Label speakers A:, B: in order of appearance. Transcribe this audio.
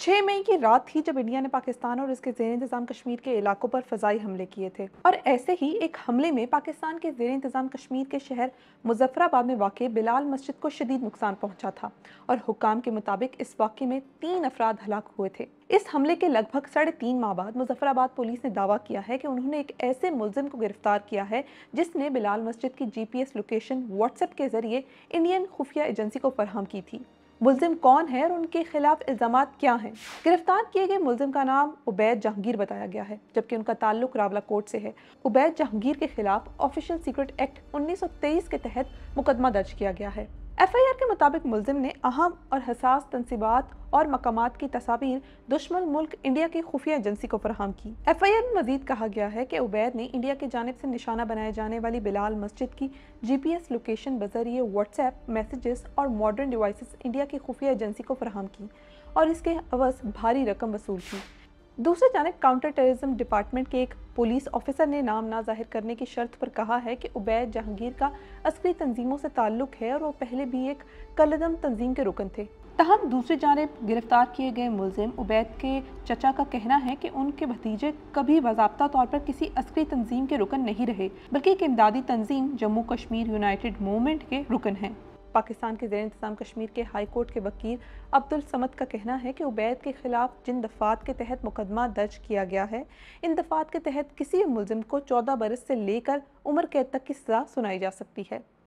A: 6 मई की रात थी जब इंडिया ने पाकिस्तान और इसके जेर इंतजाम कश्मीर के इलाकों पर फजाई हमले किए थे। और ऐसे ही एक हमले में पाकिस्तान के जेर इंतजाम कश्मीर के शहर मुजफ्फराबाद में वाक़ बिलाल मस्जिद को शदीद नुकसान पहुंचा था। और हुक्काम के मुताबिक इस वाक़े में 3 अफराद हलाक हुए थे। इस हमले के लगभग 3.5 माह बाद मुजफ्फराबाद पुलिस ने दावा किया है कि उन्होंने एक ऐसे मुलजिम को गिरफ्तार किया है जिसने बिलाल मस्जिद की GPS लोकेशन व्हाट्सएप के जरिए इंडियन खुफिया एजेंसी को फराहम की थी। मुलजिम कौन है और उनके खिलाफ इल्जामात क्या हैं? गिरफ्तार किए गए मुलजिम का नाम उबैद जहांगीर बताया गया है, जबकि उनका ताल्लुक रावलाकोट से है। उबैद जहांगीर के खिलाफ ऑफिशियल सीक्रेट एक्ट 1923 के तहत मुकदमा दर्ज किया गया है। FIR के मुताबिक मुलजिम ने अहम और हसास तंसीबात और मकामात की तस्वीर दुश्मन मुल्क इंडिया की खुफिया एजेंसी को फराहम की। FIR में मजीद कहा गया है कि उबैद ने इंडिया की जानिब से निशाना बनाए जाने वाली बिलाल मस्जिद की GPS लोकेशन बजरिए व्हाट्सएप मैसेजेस और मॉडर्न डिवाइसेस इंडिया की खुफिया एजेंसी को फराहम की और इसके अवज़ भारी रकम वसूल की। दूसरी जानिब काउंटर टेररिज्म डिपार्टमेंट के एक पुलिस ऑफिसर ने नाम ना जाहिर करने की शर्त पर कहा है कि उबैद जहांगीर का अस्करी तंजीमों से ताल्लुक है और वो पहले भी एक कलदम तंजीम के रुकन थे। तहम दूसरी जानिब गिरफ्तार किए गए मुलजिम उबैद के चचा का कहना है कि उनके भतीजे कभी बाज़ाब्ता तौर पर किसी अस्करी तंजीम के रुकन नहीं रहे, बल्कि एक इमदादी तंजीम जम्मू कश्मीर यूनाइटेड मूवमेंट के रुकन हैं। पाकिस्तान के ज़ेर इंतज़ाम कश्मीर के हाई कोर्ट के वकील अब्दुल समद का कहना है कि उबैद के खिलाफ जिन दफ़ात के तहत मुकदमा दर्ज किया गया है, इन दफ़ात के तहत किसी मुलजिम को 14 बरस से लेकर उम्र कैद तक की सज़ा सुनाई जा सकती है।